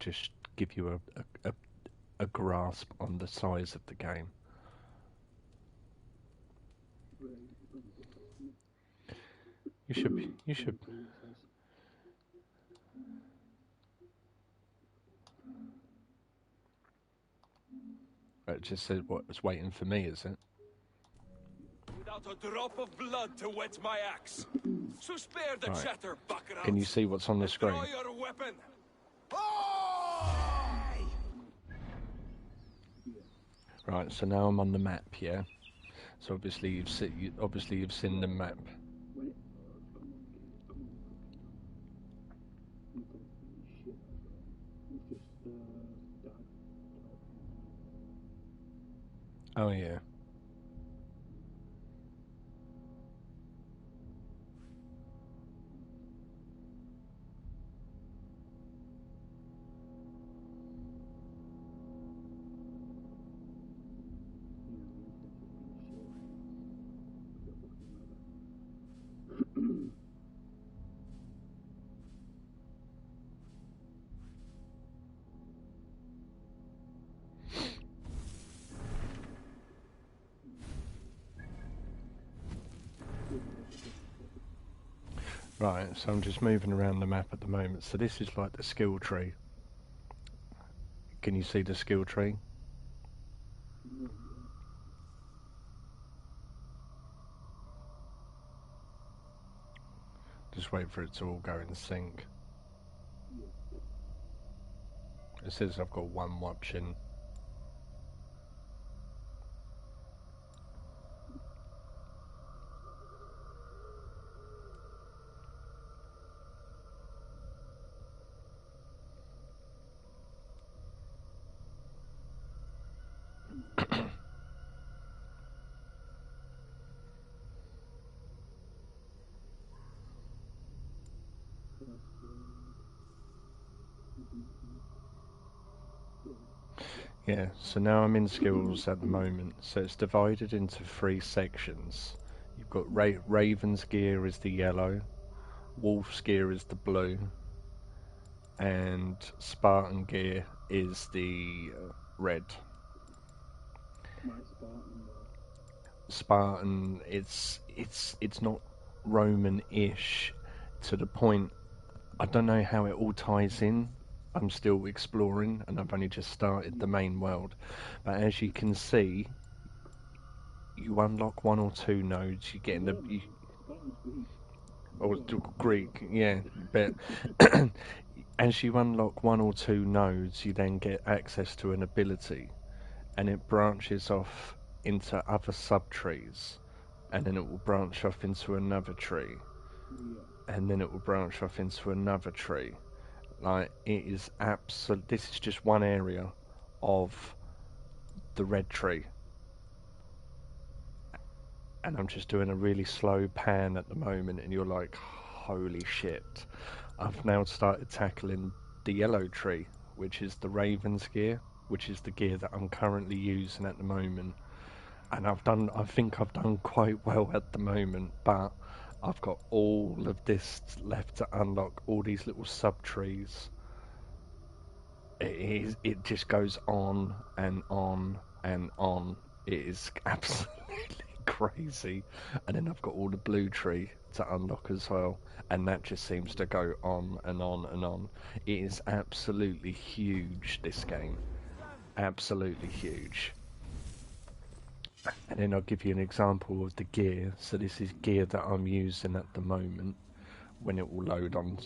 just give you a grasp on the size of the game. You should. It just said what was waiting for me, is it? Without a drop of blood to wet my axe. So spare the chatter, buckaroo. Can you see what's on the screen? Draw your weapon. Right, so now I'm on the map, yeah. So obviously you've seen the map. Oh yeah. Right, so I'm just moving around the map at the moment. So this is like the skill tree. Can you see the skill tree? Just wait for it to all go in sync. It says I've got one watching. Yeah, so now I'm in skills at the moment. So it's divided into 3 sections. You've got Raven's gear is the yellow, Wolf's gear is the blue, and Spartan gear is the red. Spartan, it's not Roman-ish to the point. I don't know how it all ties in. I'm still exploring, and I've only just started the main world. But as you can see, you unlock 1 or 2 nodes. You get in the Greek, yeah. But as you unlock 1 or 2 nodes, you then get access to an ability, and it branches off into other subtrees, and then it will branch off into another tree, and then it will branch off into another tree. Like, it is absolute. This is just one area of the red tree, and I'm just doing a really slow pan at the moment, and you're like, holy shit. I've now started tackling the yellow tree, which is the Raven's gear, which is the gear that I'm currently using at the moment, and I think I've done quite well at the moment, but I've got all of this left to unlock, all these little sub-trees. It just goes on and on and on. It is absolutely crazy. And then I've got all the blue tree to unlock as well, and that just seems to go on and on and on. It is absolutely huge, this game. Absolutely huge. And then I'll give you an example of the gear. So this is gear that I'm using at the moment when it will load on.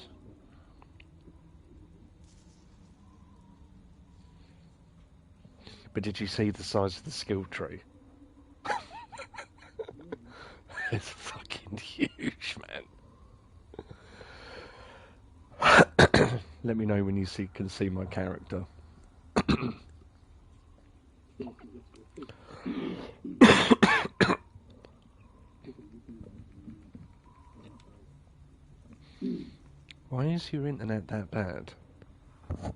But did you see the size of the skill tree? It's fucking huge, man. Let me know when you can see my character. Why is your internet that bad? It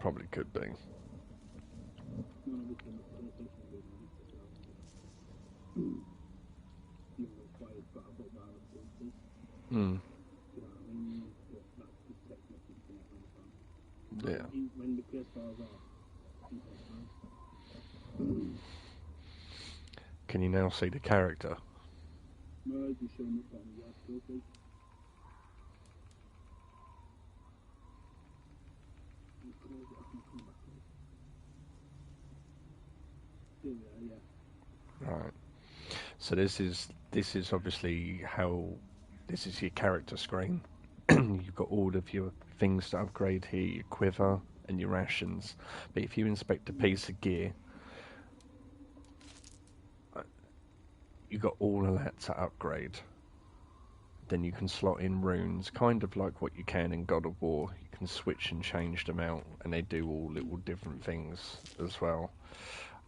probably could be. Yeah. When the place falls off, Can you now see the character? no, you show him up on the article, please. Here we are, yeah. Right. So this is obviously how this is your character screen. You've got all of your things to upgrade here, your quiver and your rations. But if you inspect a piece of gear, you've got all of that to upgrade. Then you can slot in runes, kind of like what you can in God of War. You can switch and change them out, and they do all little different things as well.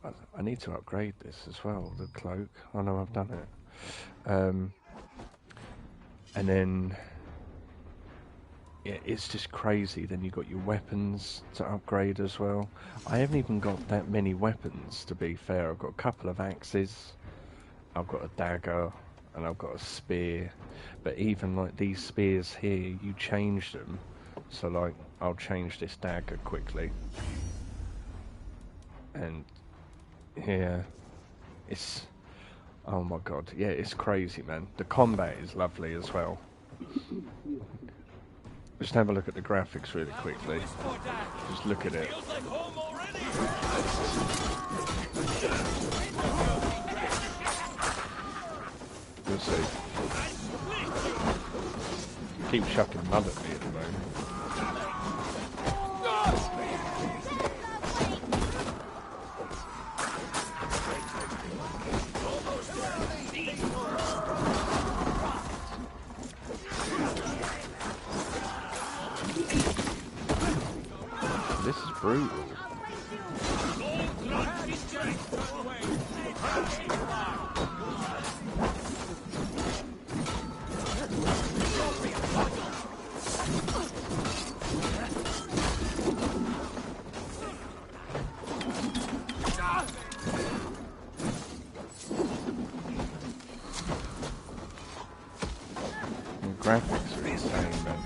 I need to upgrade this as well, the cloak. I know I've done it. And then, yeah, it's just crazy. Then you've got your weapons to upgrade as well. I haven't even got that many weapons, to be fair. I've got a couple of axes, I've got a dagger, and I've got a spear. But even like these spears here, you change them. So like, I'll change this dagger quickly. And yeah, it's, oh my god, yeah, it's crazy, man. The combat is lovely as well. Just have a look at the graphics really quickly. Just look at it. Feels like home already. We'll see. Keep chucking mud at me at the moment. This is brutal. The graphics are insane, man.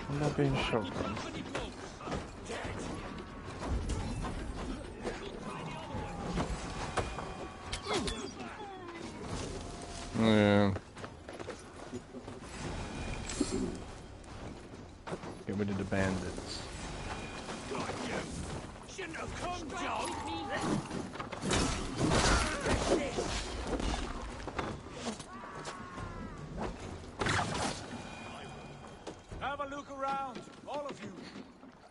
I'm not being shotgun. Yeah. Get rid of the bandits. Shouldn't have come, John. Have a look around, all of you.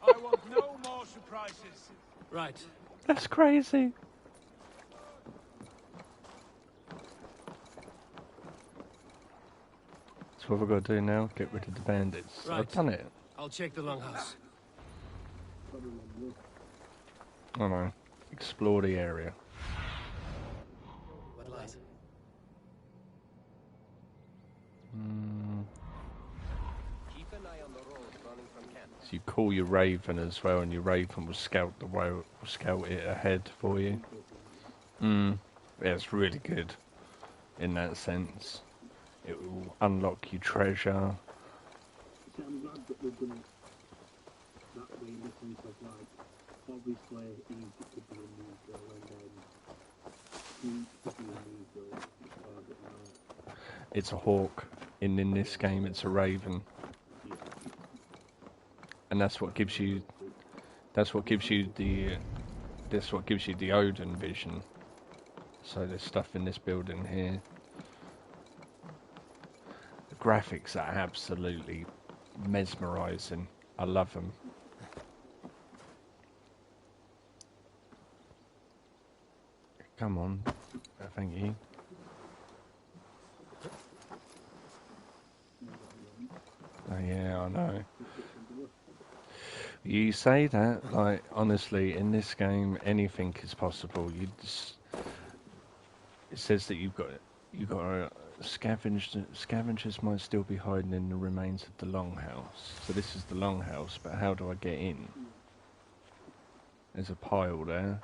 I want no more surprises. Right. That's crazy. That's what we've got to do now. Get rid of the bandits. Right. I've done it. I'll check the longhouse. I know. Explore the area. What lies? Keep an eye on the road running from camp. So you call your Raven as well, and your Raven will scout the way, will scout it ahead for you. Yeah, it's really good in that sense. It will unlock your treasure. See, I'm glad that we've done it that way in the sense of like, obviously Egypt could be a new girl and then Crete could be a new girl. It's a hawk, and in this game it's a raven. And that's what gives you the Odin vision. So there's stuff in this building here. The graphics are absolutely mesmerizing. I love them. Come on. Thank you. Oh yeah, I know. You say that, like, honestly, in this game, anything is possible. It says that you've got scavengers might still be hiding in the remains of the longhouse. So this is the longhouse, but how do I get in? There's a pile there.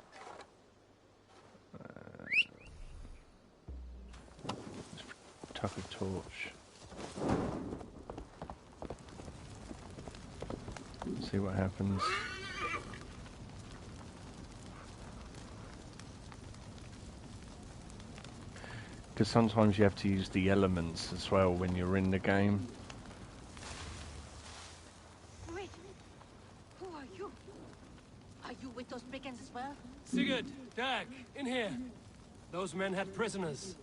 Tuck a torch. See what happens. Because sometimes you have to use the elements as well when you're in the game. Wait, who are you? Are you with those brigands as well? Sigurd, Dag, in here. Those men had prisoners.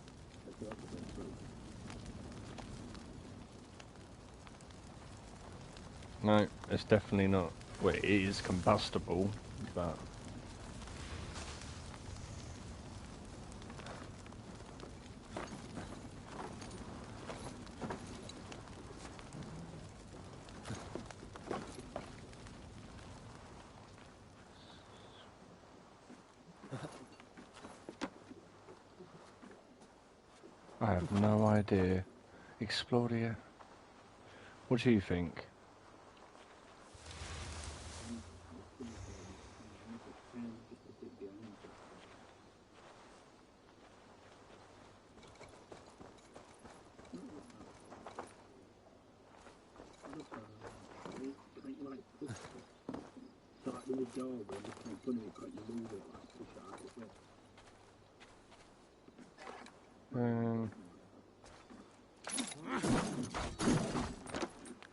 No, it's definitely not. Well, it is combustible, but... I have no idea. Explore the... What do you think? So like when you go over and just like bunny got you move it like push it out as well.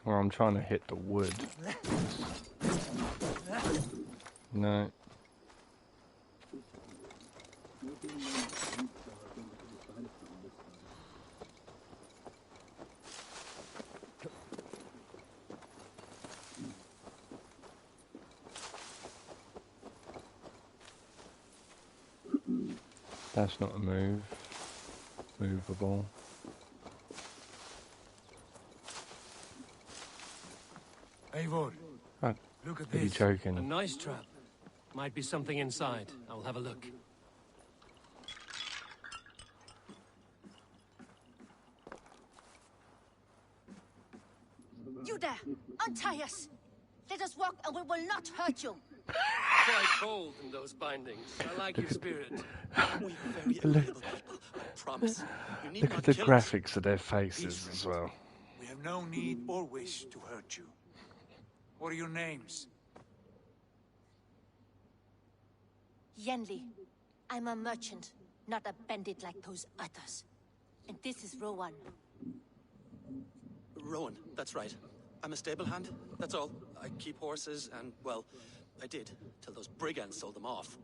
Well, I'm trying to hit the wood. No. That's not a move. Movable. Eivor, Oh, look at are you this. A joking? nice trap. Might be something inside. I'll have a look. You there! Untie us! Let us walk and we will not hurt you! Quite bold in those bindings. I like your spirit. We're very agreeable people. I promise. You need Look not at the kill us. graphics of their faces as well. We have no need or wish to hurt you. What are your names? Yenli, I'm a merchant, not a bandit like those others. And this is Rowan. Rowan, that's right. I'm a stable hand, that's all. I keep horses and, well, I did, till those brigands sold them off.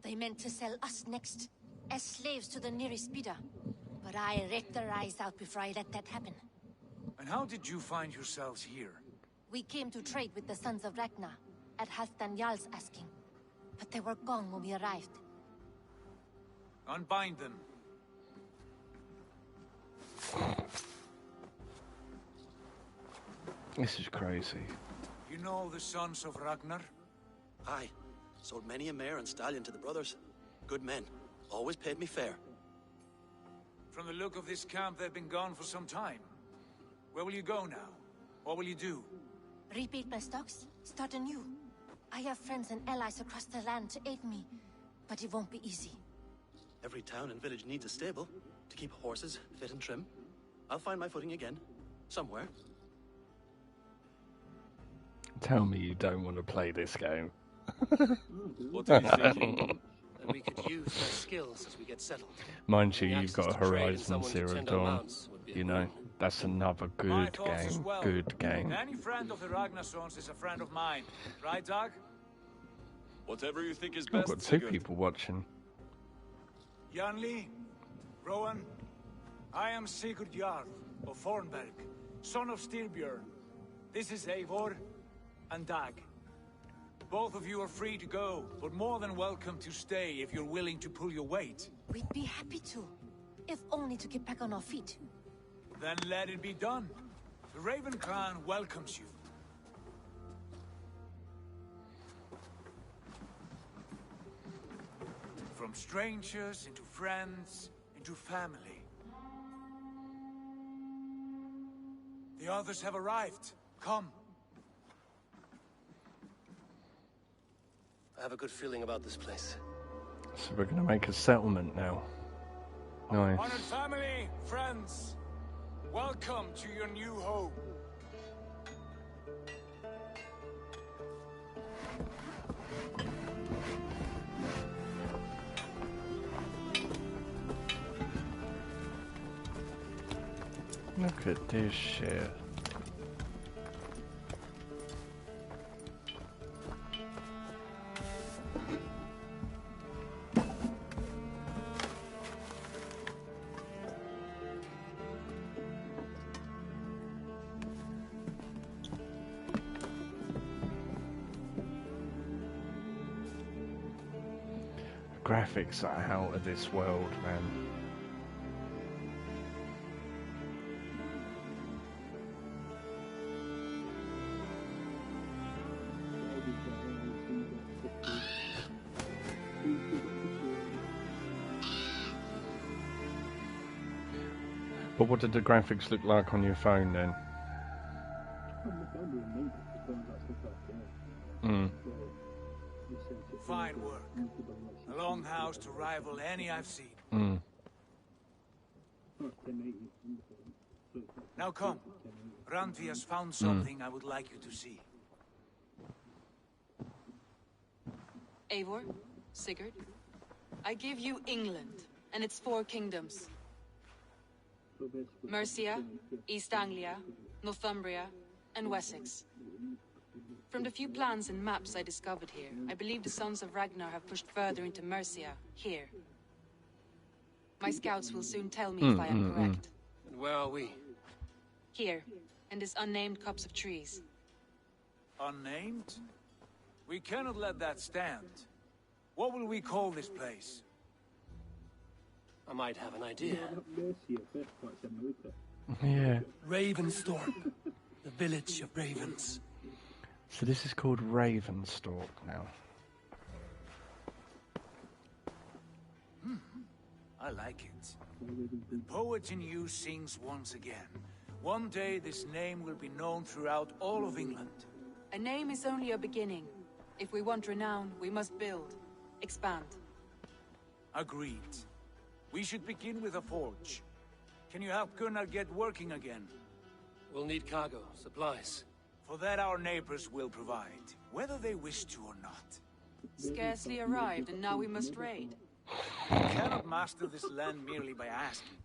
They meant to sell us next, as slaves to the nearest bidder. But I raked their eyes out before I let that happen. And how did you find yourselves here? We came to trade with the Sons of Ragnar, at Halfdan Jarl's asking. But they were gone when we arrived. Unbind them. This is crazy. You know the Sons of Ragnar? Aye, sold many a mare and stallion to the brothers. Good men, always paid me fair. From the look of this camp, they've been gone for some time. Where will you go now? What will you do? Rebuild my stocks, start anew. I have friends and allies across the land to aid me, but it won't be easy. Every town and village needs a stable to keep horses fit and trim. I'll find my footing again, somewhere. Tell me you don't want to play this game. What are you thinking? And we could use their skills as we get settled. Mind you, The you've got access to trade and Horizon someone to Zero tend our Dawn. mounts would be a You know, boon. that's another My good thoughts as game. well. Good game. Any friend of the Ragnarsons is a friend of mine. Right, Dag? Whatever you think is I've best, got two Sigurd. people watching. Janli, Rowan, I am Sigurd Jarl of Fornberg, son of Styrbjörn. This is Eivor and Dag. Both of you are free to go, but more than welcome to stay if you're willing to pull your weight. We'd be happy to, if only to get back on our feet. Then let it be done. The Raven clan welcomes you. From strangers into friends into family. The others have arrived. Come. I have a good feeling about this place. So we're going to make a settlement now. Nice. Honored family, friends, welcome to your new home. Look at this shit. The graphics are out of this world, man. But what did the graphics look like on your phone then? Mm. Fine work. A longhouse to rival any I've seen. Mm. Now come. Randvi has found something I would like you to see. Eivor, Sigurd, I give you England and its 4 kingdoms. Mercia, East Anglia, Northumbria, and Wessex. From the few plans and maps I discovered here, I believe the Sons of Ragnar have pushed further into Mercia, here. My scouts will soon tell me if I am correct. And where are we? Here, in this unnamed copse of trees. Unnamed? We cannot let that stand. What will we call this place? I might have an idea. Yeah. Ravensthorpe, the village of ravens. So this is called Ravensthorpe now. I like it. The poet in you sings once again. One day this name will be known throughout all of England. A name is only a beginning. If we want renown, we must build, expand. Agreed. We should begin with a forge. Can you help Gunnar get working again? We'll need cargo, supplies. For that our neighbors will provide, whether they wish to or not. Scarcely arrived, and now we must raid. We cannot master this land merely by asking.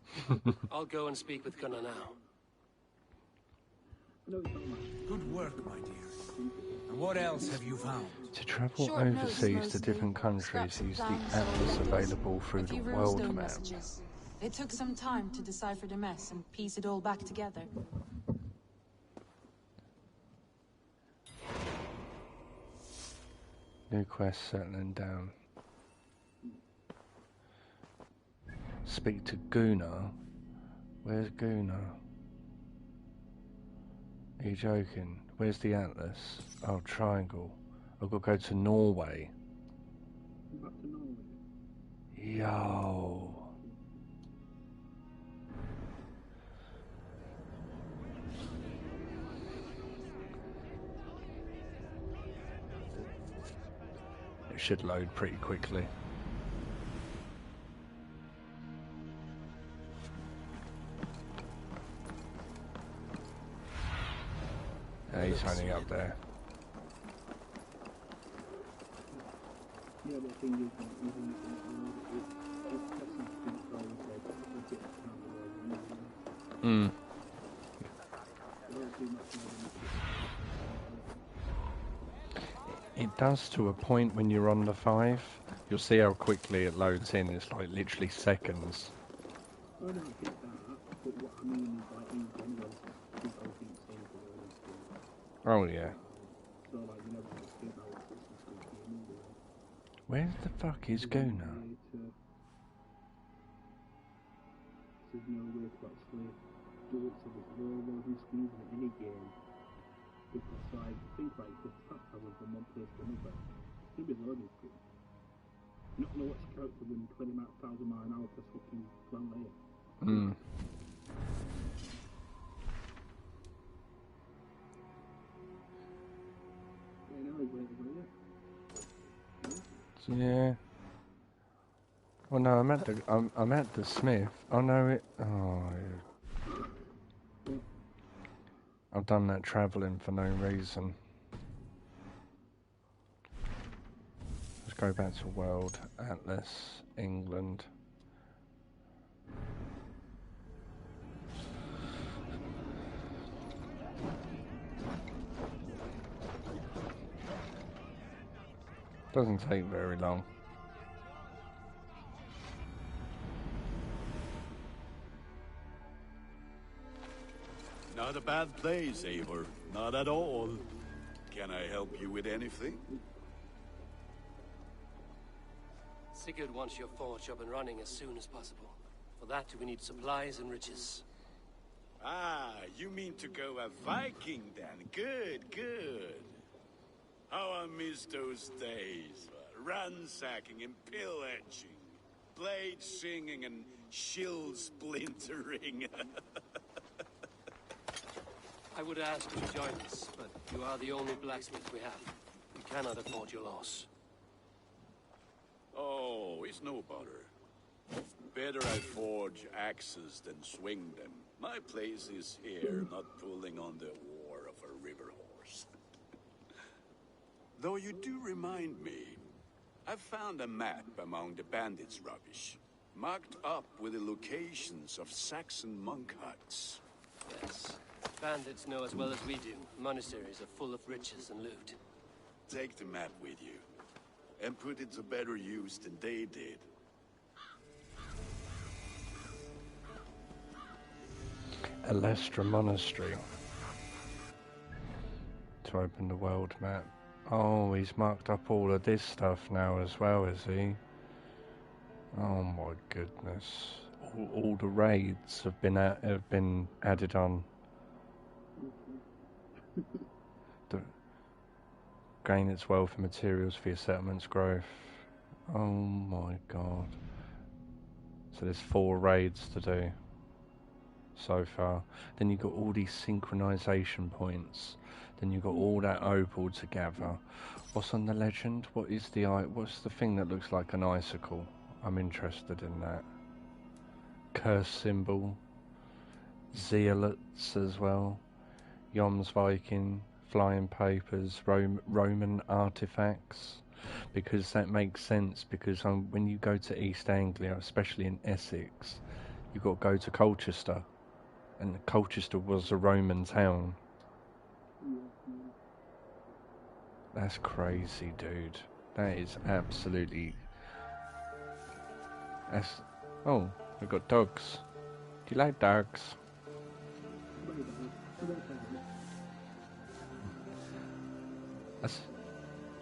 I'll go and speak with Gunnar now. Good work, my dear. And what else have you found? To travel Short notes overseas to mostly. different countries, Scraps of use the plans, atlas photos, available through a the few world runestone map. messages. It took some time to decipher the mess and piece it all back together. New quest settling down. Speak to Gunnar. Where's Gunnar? Are you joking? Where's the atlas? Oh, triangle. I've got to go to Norway. Yo. It should load pretty quickly. Yeah, he's only up there. Mm. It does to a point when you're on the 5. You'll see how quickly it loads in. It's like literally seconds. Oh yeah. Where the fuck is Gunnar? There's no way to actually do it so there's no loading screens in any game. Because like, think like the tap hammer from one place to another. It's gonna be loading screen. not gonna watch character win 20,000 miles an hour for fucking Glen Layer. Mm. Yeah, no, he's waiting for you. Yeah. Well, no, I'm at the Smith. Oh no, I've done that travelling for no reason. Let's go back to World Atlas, England. Doesn't take very long. Not a bad place, Eivor. Not at all. Can I help you with anything? Sigurd wants your forge up and running as soon as possible. For that, we need supplies and riches. Ah, you mean to go a Viking then? Good, good. How I miss those days. Ransacking and pillaging. Blade singing and shield splintering. I would ask you to join us, but you are the only blacksmith we have. We cannot afford your loss. Oh, it's no bother. Better I forge axes than swing them. My place is here, not pulling on the war of a river horse. Though you do remind me, I found a map among the bandits' rubbish, marked up with the locations of Saxon monk huts. Yes. Bandits know as well as we do. Monasteries are full of riches and loot. Take the map with you, and put it to better use than they did. Alestra Monastery. To open the world map. Oh, he's marked up all of this stuff now as well, is he? Oh my goodness! All the raids have been added on. Gain its wealth and materials for your settlement's growth. Oh my god! So there's 4 raids to do so far. Then you've got all these synchronization points. Then you've got all that opal to gather. What's on the legend? What's the thing that looks like an icicle? I'm interested in that. Curse symbol. Zealots as well. Yom's Viking. Flying papers. Roman artifacts. Because that makes sense, because when you go to East Anglia, especially in Essex, you've got to go to Colchester. And Colchester was a Roman town. That's crazy, dude. That is absolutely... Oh, we've got dogs. Do you like dogs?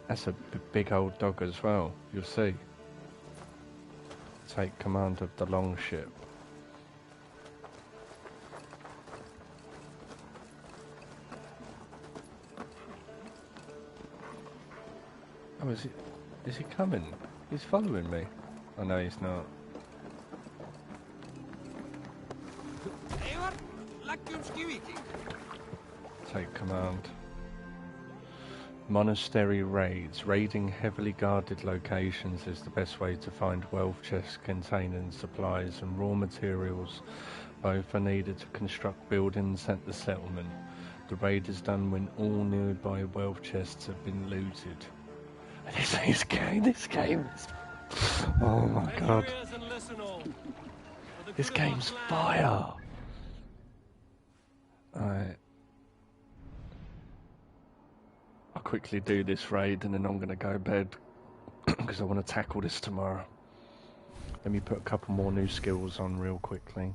That's a big old dog as well, you'll see. Take command of the longship. Oh, is he coming? He's following me. Oh no, he's not. Take command. Monastery raids. Raiding heavily guarded locations is the best way to find wealth chests containing supplies and raw materials. Both are needed to construct buildings at the settlement. The raid is done when all nearby wealth chests have been looted. This game is... Oh my god. This game's fire! Alright. I'll quickly do this raid and then I'm going to go to bed because I want to tackle this tomorrow. Let me put a couple more new skills on real quickly.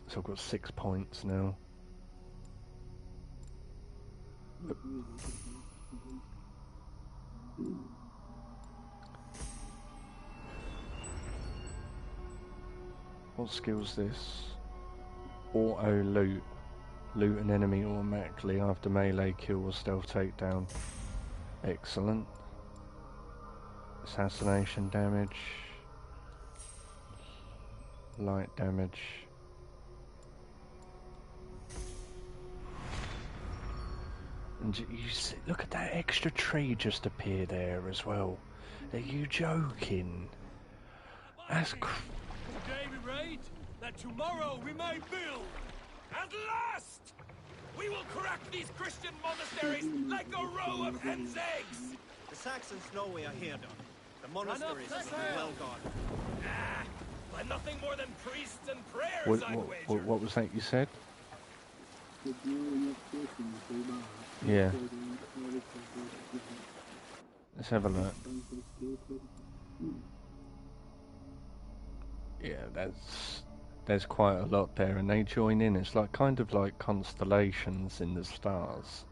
So I've got 6 points now. What skill's this? Auto loot. Loot an enemy automatically after melee kill or stealth takedown. Excellent. Assassination damage. Light damage. And you see, look at that extra tree just appear there as well. Are you joking? That's Today we raid, that tomorrow we may build. At last! We will crack these Christian monasteries like a row of hen's eggs! The Saxons know we are here, Don. The monasteries are well guarded. Ah, but nothing more than priests and prayers, I wager. what was that you said? Yeah. Let's have a look. Yeah, there's quite a lot there, and they join in. It's like kind of like constellations in the stars.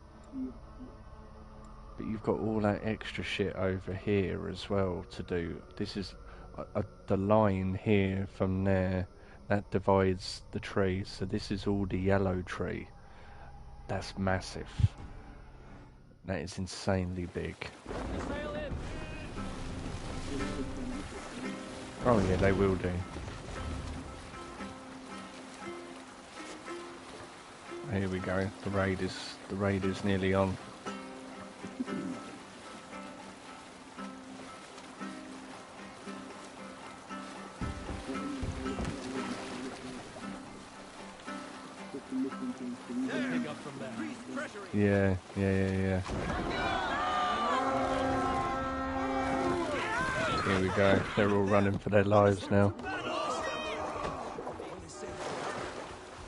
But you've got all that extra shit over here as well to do. This is the line here from there that divides the trees. So this is all the yellow tree. That's massive. That is insanely big. Oh yeah, they will do. Here we go. The raid is nearly on. Yeah. Here we go. They're all running for their lives now.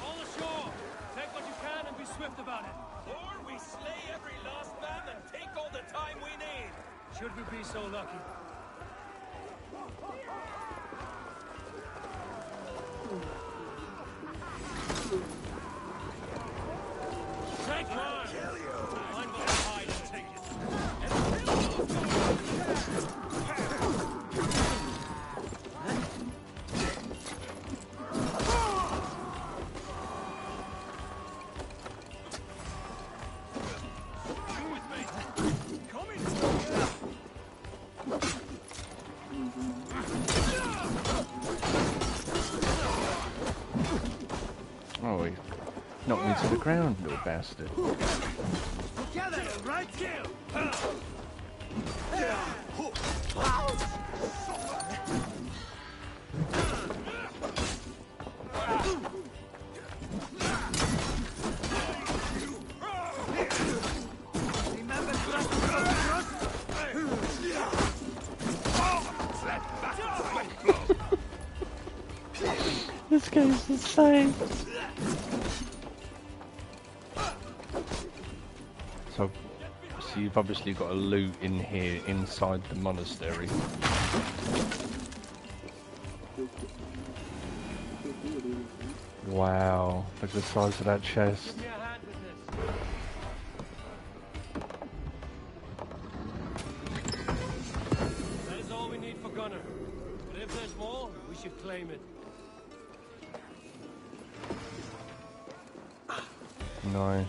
All ashore! Take what you can and be swift about it. Or we slay every last man and take all the time we need. Should we be so lucky? Take mine! I'm gonna hide and take it. Oh, he knocked me to the ground, little bastard. Together, right here! This guy's insane. So you've obviously got a loot in here inside the monastery. Wow, look at the size of that chest. Give me a hand with this. That is all we need for Gunner. But if there's more, we should claim it. Nice.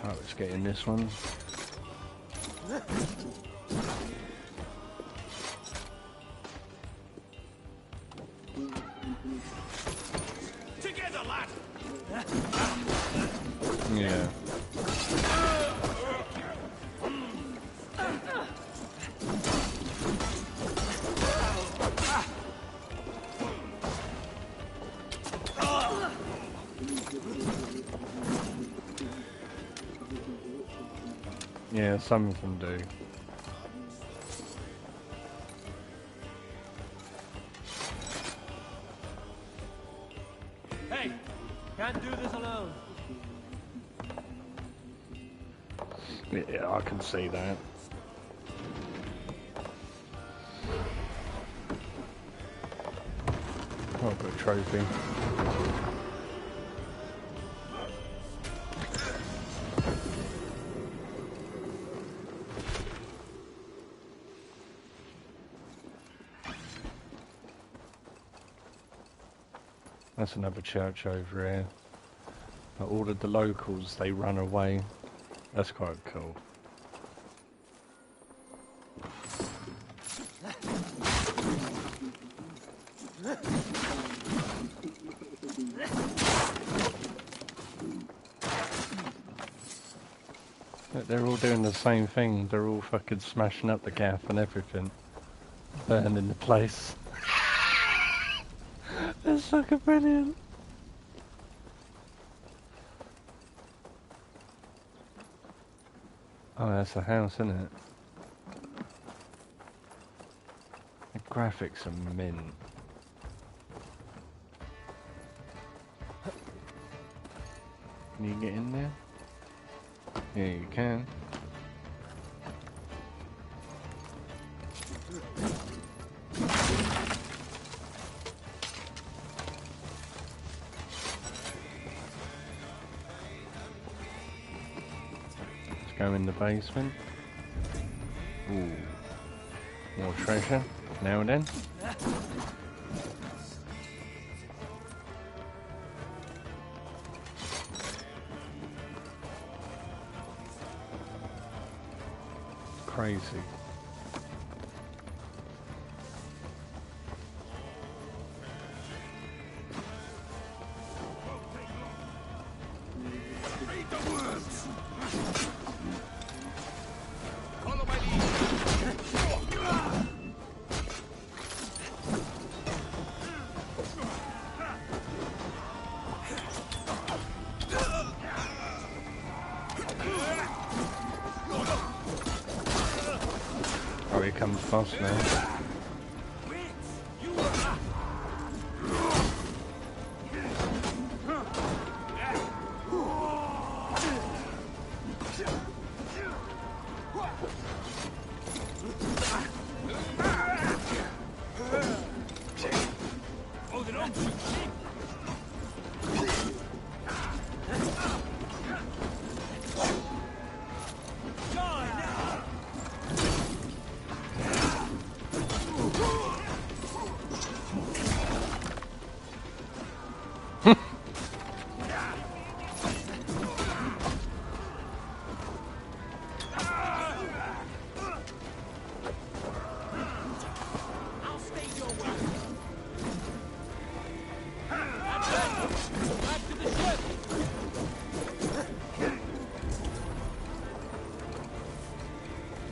Right, let's get in this one. Together, lad! Yeah. Yeah, some of them do. Hey! Can't do this alone. Yeah, I can see that. Oh, I've got a trophy. That's another church over here. But all of the locals, they run away. That's quite cool. Look, they're all doing the same thing. They're all fucking smashing up the gaff and everything. Burning the place. That's fucking brilliant. Oh, that's a house, isn't it? The graphics are mint. Can you get in there? Yeah, you can. Let's go in the basement. Ooh. More treasure. Now and then. Crazy. Oh, here comes the boss now.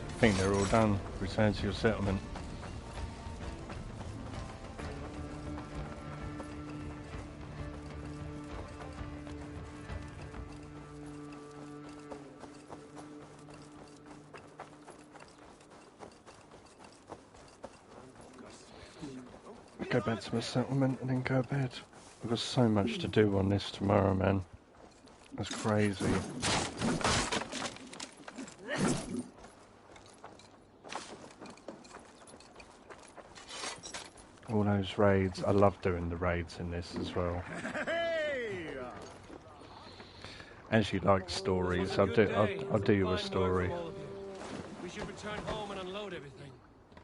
I think they're all done. Return to your settlement. Go back to my settlement and then go to bed. I've got so much to do on this tomorrow, man. That's crazy. All those raids. I love doing the raids in this as well. As you like stories, I'll do you a story. We should return home and unload everything.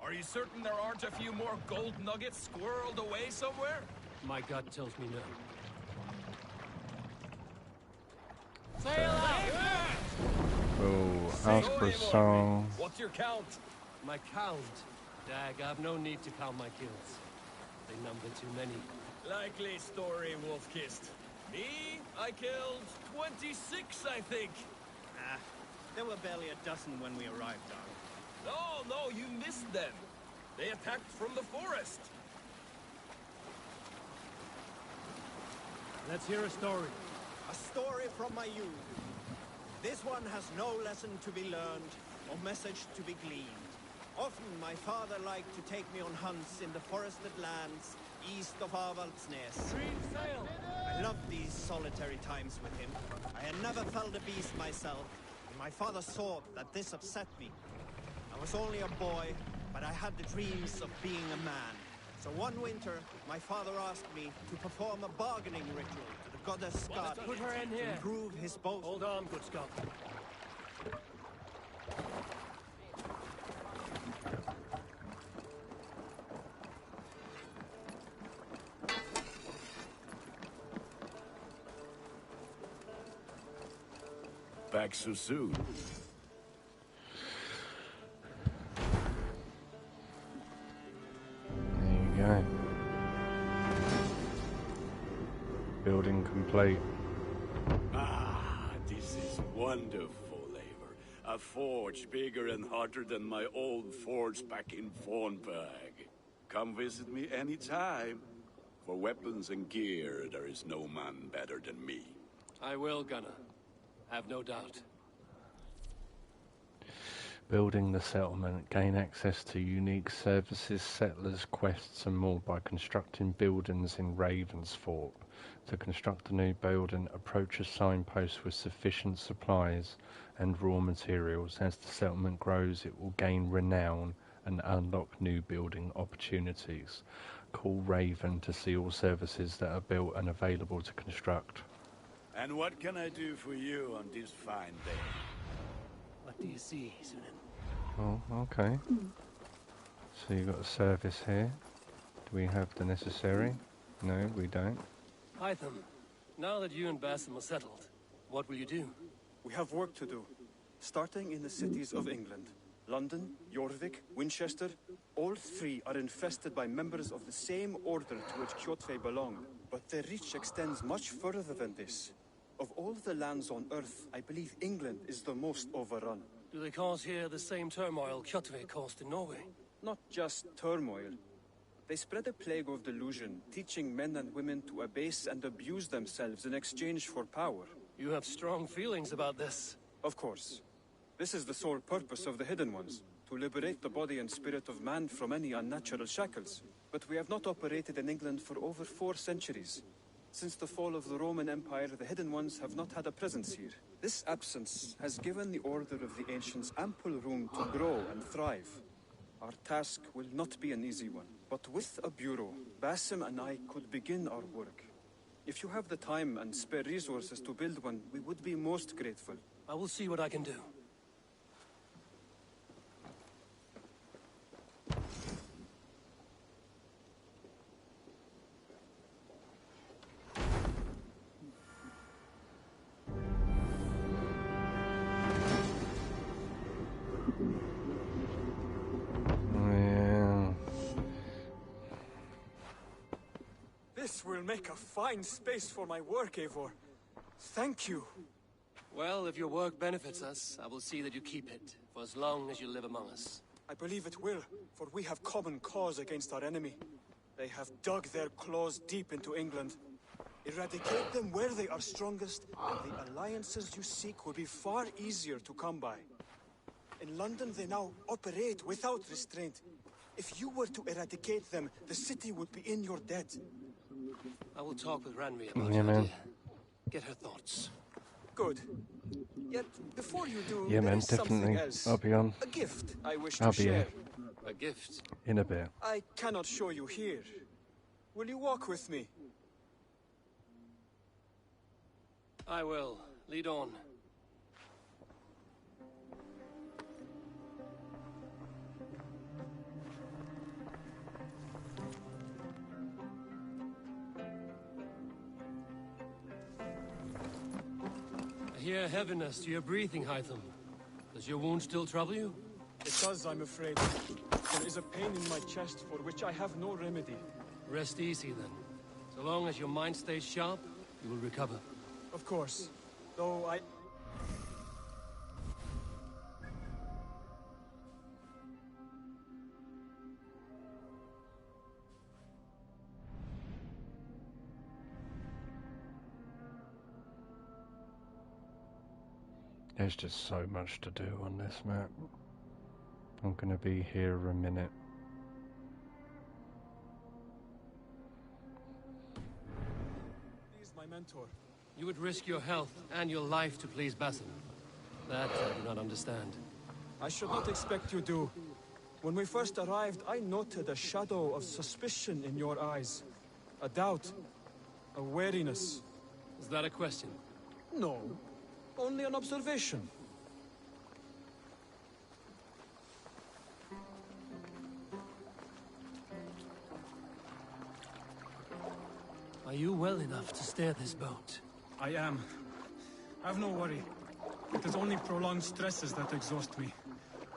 Are you certain there aren't a few more gold nuggets squirreled away somewhere? My gut tells me no. Sail out! Oh, ask for a song. What's your count? My count? Dag, I've no need to count my kills. They number too many. Likely story, Wolf-Kissed. Me? I killed 26, I think. Ah, there were barely a dozen when we arrived, Dog. No, you missed them. They attacked from the forest. Let's hear a story. A story from my youth. This one has no lesson to be learned or message to be gleaned. Often my father liked to take me on hunts in the forested lands east of Avaldsnes. I loved these solitary times with him. I had never felled a beast myself, and my father saw that this upset me. I was only a boy, but I had the dreams of being a man. So one winter, my father asked me to perform a bargaining ritual to the goddess Skadi Put her in to here. improve his boast. Hold on, good Scott. back so soon. There you go. Building complete. Ah, this is wonderful, Eivor. A forge bigger and hotter than my old forge back in Fornburg. Come visit me anytime. For weapons and gear, there is no man better than me. I will, Gunnar. Have no doubt. Building the settlement. Gain access to unique services, settlers, quests and more by constructing buildings in Ravensthorpe. To construct a new building, approach a signpost with sufficient supplies and raw materials. As the settlement grows, it will gain renown and unlock new building opportunities. Call Raven to see all services that are built and available to construct. And what can I do for you on this fine day? What do you see, Sunan? Oh, okay. So you've got a service here. Do we have the necessary? No, we don't. Hytham, now that you and Basim are settled, what will you do? We have work to do. Starting in the cities of England. London, Jorvik, Winchester, all three are infested by members of the same order to which Kjotve belong. But their reach extends much further than this. Of all the lands on Earth, I believe England is the most overrun. Do they cause here the same turmoil Kjotve caused in Norway? Not just turmoil. They spread a plague of delusion, teaching men and women to abase and abuse themselves in exchange for power. You have strong feelings about this. Of course. This is the sole purpose of the Hidden Ones, to liberate the body and spirit of man from any unnatural shackles. But we have not operated in England for over 4 centuries. Since the fall of the Roman Empire, the Hidden Ones have not had a presence here. This absence has given the Order of the Ancients ample room to grow and thrive. Our task will not be an easy one, but with a bureau, Basim and I could begin our work. If you have the time and spare resources to build one, we would be most grateful. I will see what I can do. This will make a fine space for my work, Eivor. Thank you. Well, if your work benefits us, I will see that you keep it, for as long as you live among us. I believe it will, for we have common cause against our enemy. They have dug their claws deep into England. Eradicate them where they are strongest, and the alliances you seek will be far easier to come by. In London, they now operate without restraint. If you were to eradicate them, the city would be in your debt. I will talk with Ranri about Yeah, your man. idea. Get her thoughts. Good. Yet, before you do, Yeah, there man, is something definitely. else. I'll be on. A gift I wish I'll to be share. here. A gift. In a bit. I cannot show you here. Will you walk with me? I will. Lead on. I hear heaviness to your breathing, Hytham. Does your wound still trouble you? It does, I'm afraid. There is a pain in my chest for which I have no remedy. Rest easy, then. So long as your mind stays sharp, you will recover. Of course. Though I... There's just so much to do on this map. I'm gonna be here a minute. He's my mentor. You would risk your health and your life to please Basim. That I do not understand. I should not expect you to. When we first arrived, I noted a shadow of suspicion in your eyes. A doubt. A wariness. Is that a question? No. Only an observation. Are you well enough to steer this boat? I am. Have no worry. It is only prolonged stresses that exhaust me.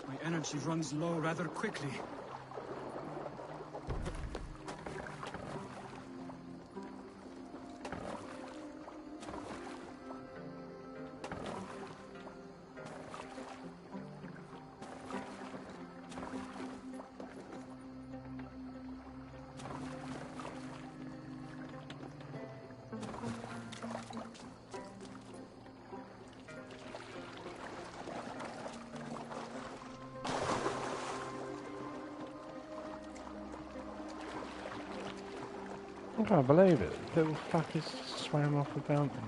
My energy runs low rather quickly. I can't believe it. Little fuckers swam off a fountain.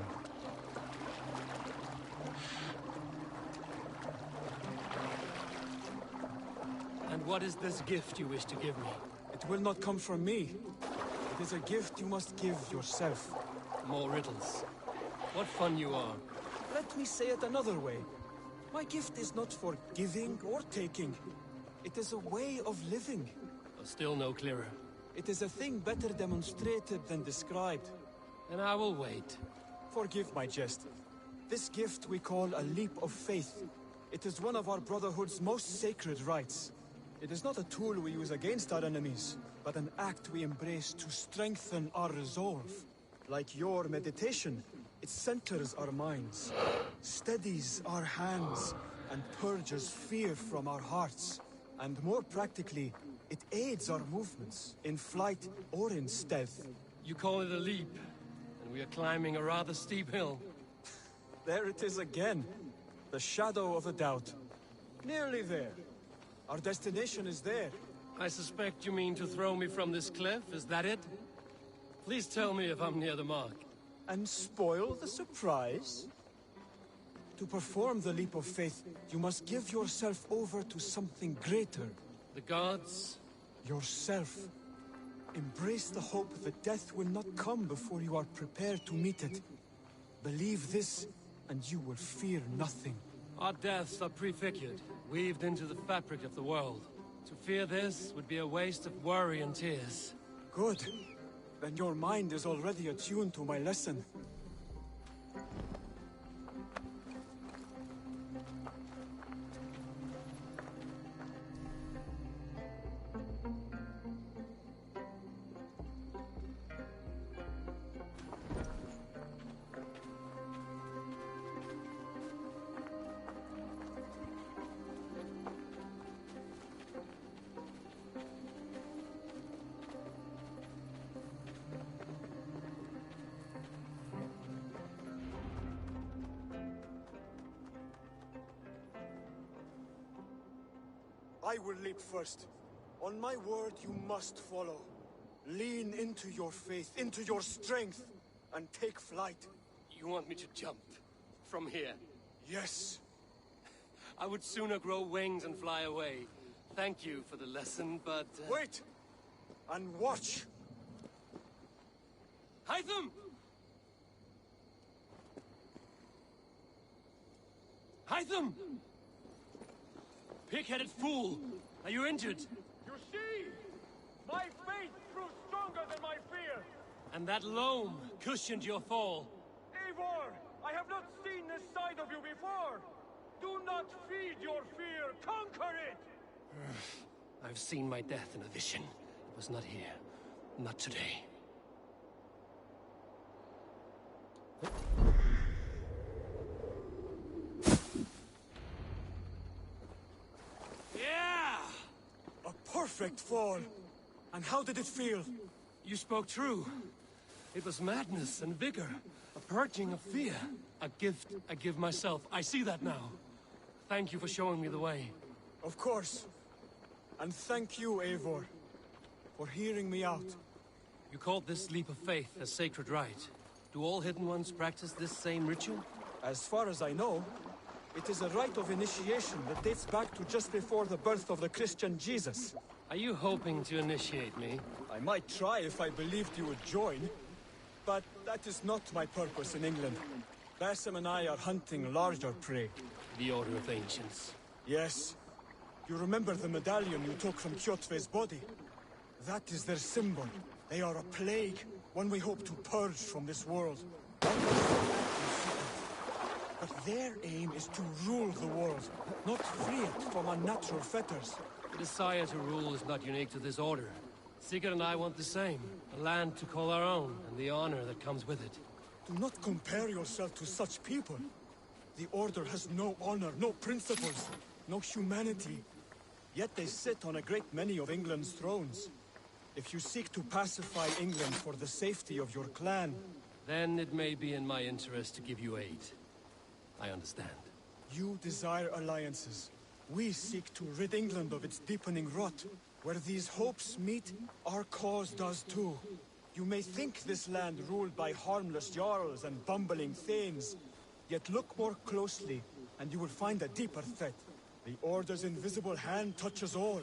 And what is this gift you wish to give me? It will not come from me. It is a gift you must give yourself. More riddles. What fun you are. Let me say it another way. My gift is not for giving or taking. It is a way of living. Still no clearer. It is a thing better demonstrated than described. And I will wait. Forgive my jest. This gift we call a leap of faith. It is one of our Brotherhood's most sacred rites. It is not a tool we use against our enemies, but an act we embrace to strengthen our resolve. Like your meditation, it centers our minds, steadies our hands, and purges fear from our hearts. And more practically, it aids our movements, in flight or in stealth. You call it a leap, and we are climbing a rather steep hill. There it is again. The shadow of a doubt. Nearly there. Our destination is there. I suspect you mean to throw me from this cliff, is that it? Please tell me if I'm near the mark. And spoil the surprise? To perform the leap of faith, you must give yourself over to something greater. The gods? Yourself. Embrace the hope that death will not come before you are prepared to meet it. Believe this, and you will fear nothing. Our deaths are prefigured, weaved into the fabric of the world. To fear this would be a waste of worry and tears. Good. Then your mind is already attuned to my lesson. I will leap first. On my word, you must follow. Lean into your faith, into your strength, and take flight. You want me to jump? From here? Yes. I would sooner grow wings and fly away. Thank you for the lesson, but... Wait! And watch! Hytham! Hytham! Pig-headed fool! Are you injured? You see? My faith proved stronger than my fear! And that loam cushioned your fall. Eivor! I have not seen this side of you before! Do not feed your fear! Conquer it! I've seen my death in a vision. It was not here. Not today. Yeah! A perfect fall! And how did it feel? You spoke true. It was madness and vigor. A purging of fear. A gift I give myself. I see that now. Thank you for showing me the way. Of course. And thank you, Eivor, for hearing me out. You called this leap of faith a sacred rite. Do all Hidden Ones practice this same ritual? As far as I know, it is a rite of initiation that dates back to just before the birth of the Christian Jesus. Are you hoping to initiate me? I might try if I believed you would join, but that is not my purpose in England. Basim and I are hunting larger prey. The Order of Ancients. Yes. You remember the medallion you took from Kjotve's body? That is their symbol. They are a plague, one we hope to purge from this world. But their aim is to rule the world, not free it from unnatural fetters. The desire to rule is not unique to this order. Sigurd and I want the same. A land to call our own, and the honor that comes with it. Do not compare yourself to such people. The Order has no honor, no principles, no humanity. Yet they sit on a great many of England's thrones. If you seek to pacify England for the safety of your clan... Then it may be in my interest to give you aid. I understand. You desire alliances. We seek to rid England of its deepening rot. Where these hopes meet, our cause does too. You may think this land ruled by harmless jarls and bumbling thanes. Yet look more closely, and you will find a deeper threat. The Order's invisible hand touches all.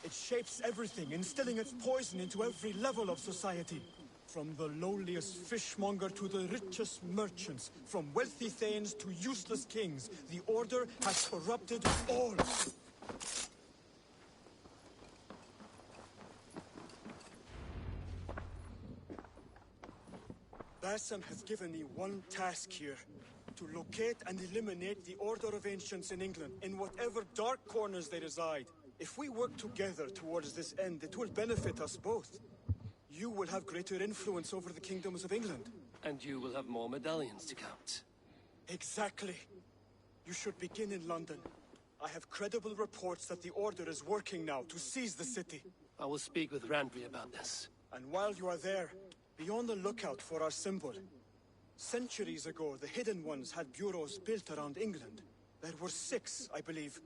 It shapes everything, instilling its poison into every level of society. From the lowliest fishmonger to the richest merchants, from wealthy thanes to useless kings, the Order has corrupted all. Bassam has given me one task here. To locate and eliminate the Order of Ancients in England, in whatever dark corners they reside. If we work together towards this end, it will benefit us both. You will have greater influence over the kingdoms of England. And you will have more medallions to count. Exactly. You should begin in London. I have credible reports that the Order is working now to seize the city. I will speak with Randry about this. And while you are there, be on the lookout for our symbol. Centuries ago, the Hidden Ones had bureaus built around England. There were 6, I believe.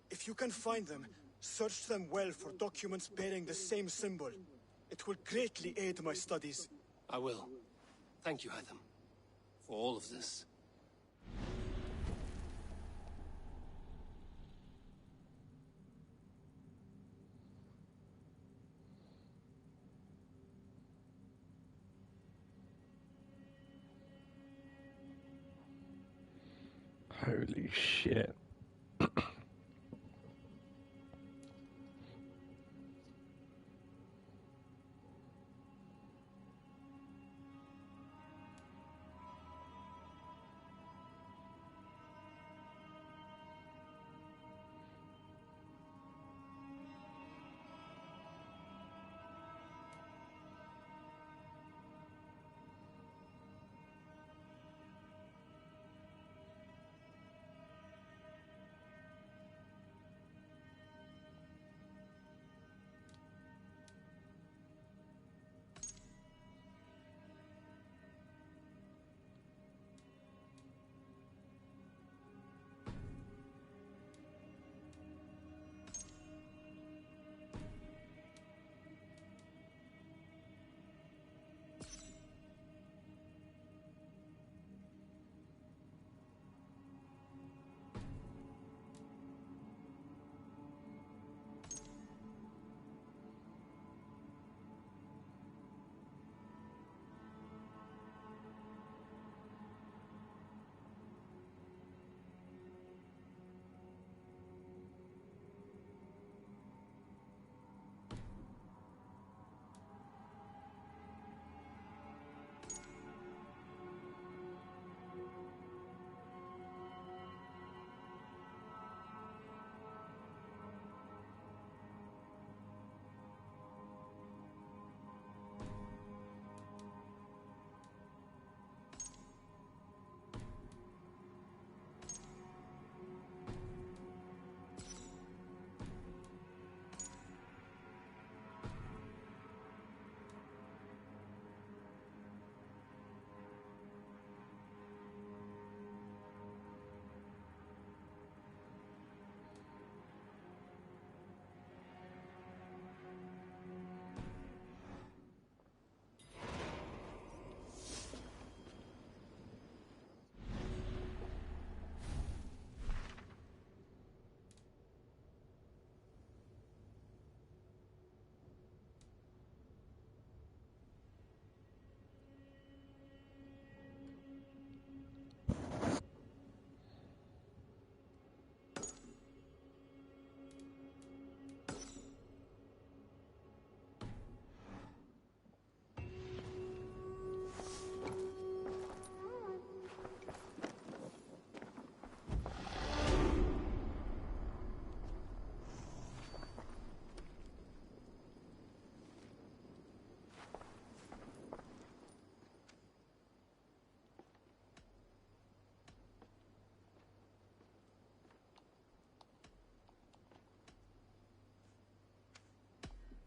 If you can find them, search them well for documents bearing the same symbol. It will greatly aid my studies. I will. Thank you, Hytham, for all of this. Holy shit.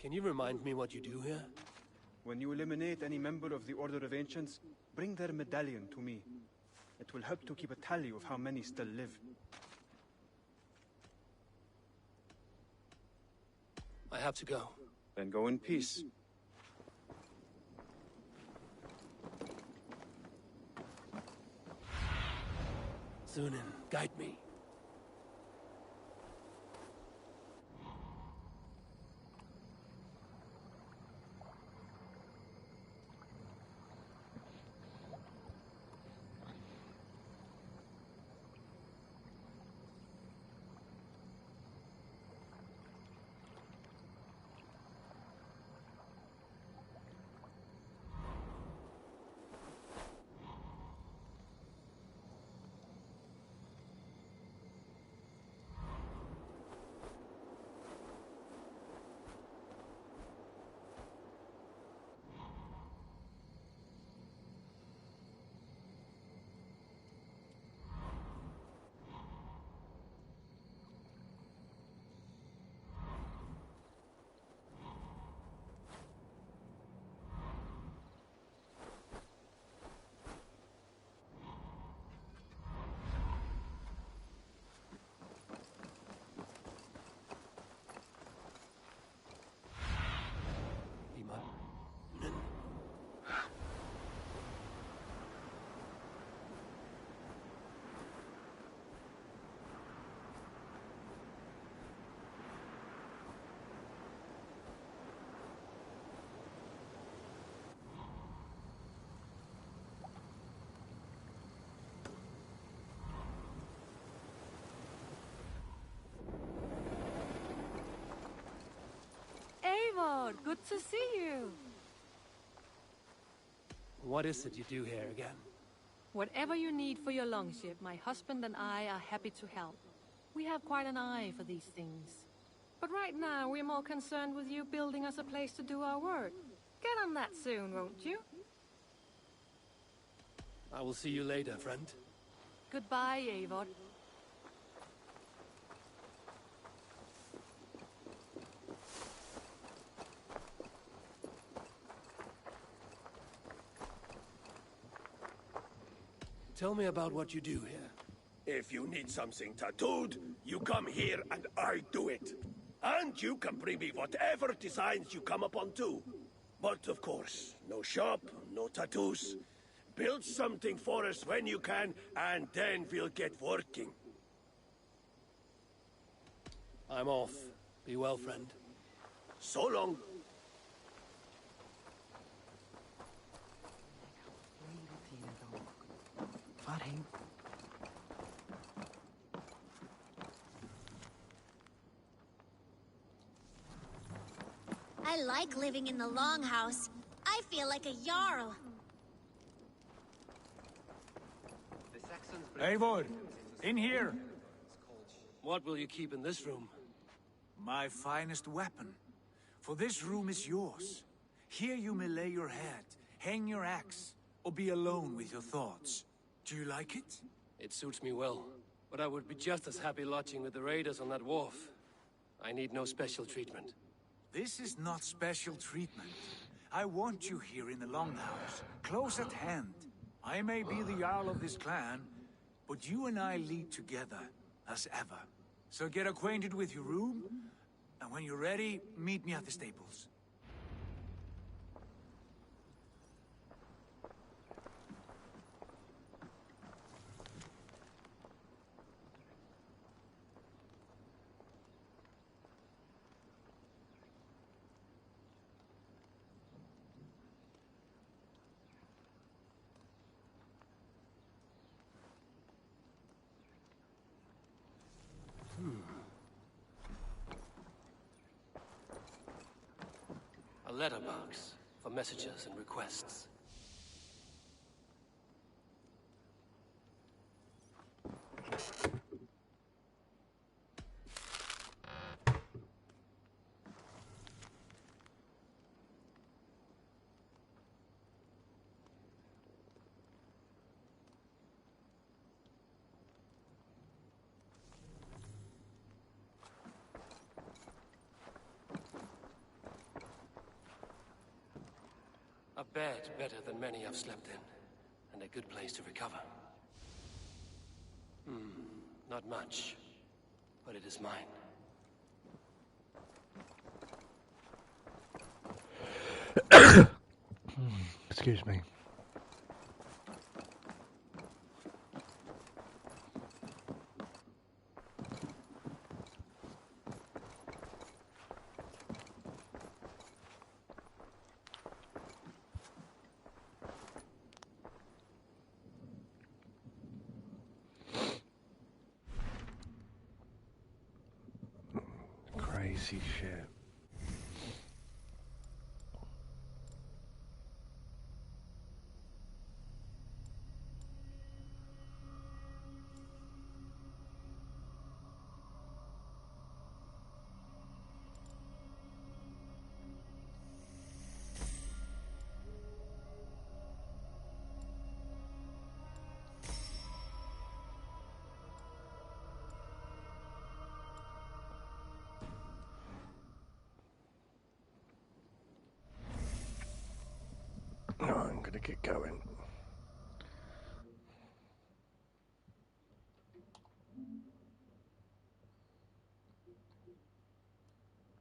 Can you remind me what you do here? When you eliminate any member of the Order of Ancients, bring their medallion to me. It will help to keep a tally of how many still live. I have to go. Then go in peace. Zunin, guide me. Eivor, good to see you. What is it you do here again? Whatever you need for your longship, my husband and I are happy to help. We have quite an eye for these things. But right now, we're more concerned with you building us a place to do our work. Get on that soon, won't you? I will see you later, friend. Goodbye, Eivor. Tell me about what you do here. If you need something tattooed, you come here and I do it. And you can bring me whatever designs you come upon too. But of course, no shop, no tattoos. Build something for us when you can, and then we'll get working. I'm off. Be well, friend. So long. I like living in the Longhouse. I feel like a Jarl. Eivor, in here. What will you keep in this room? My finest weapon. For this room is yours. Here you may lay your head, hang your axe, or be alone with your thoughts. Do you like it? It suits me well, but I would be just as happy lodging with the raiders on that wharf. I need no special treatment. This is not special treatment. I want you here in the Longhouse, close at hand. I may be the Jarl of this clan, but you and I lead together, as ever. So get acquainted with your room, and when you're ready, meet me at the stables. A letterbox for messages and requests. A bed better than many I've slept in, and a good place to recover. Not much, but it is mine. Excuse me. Crazy shit. Oh, I'm gonna get going.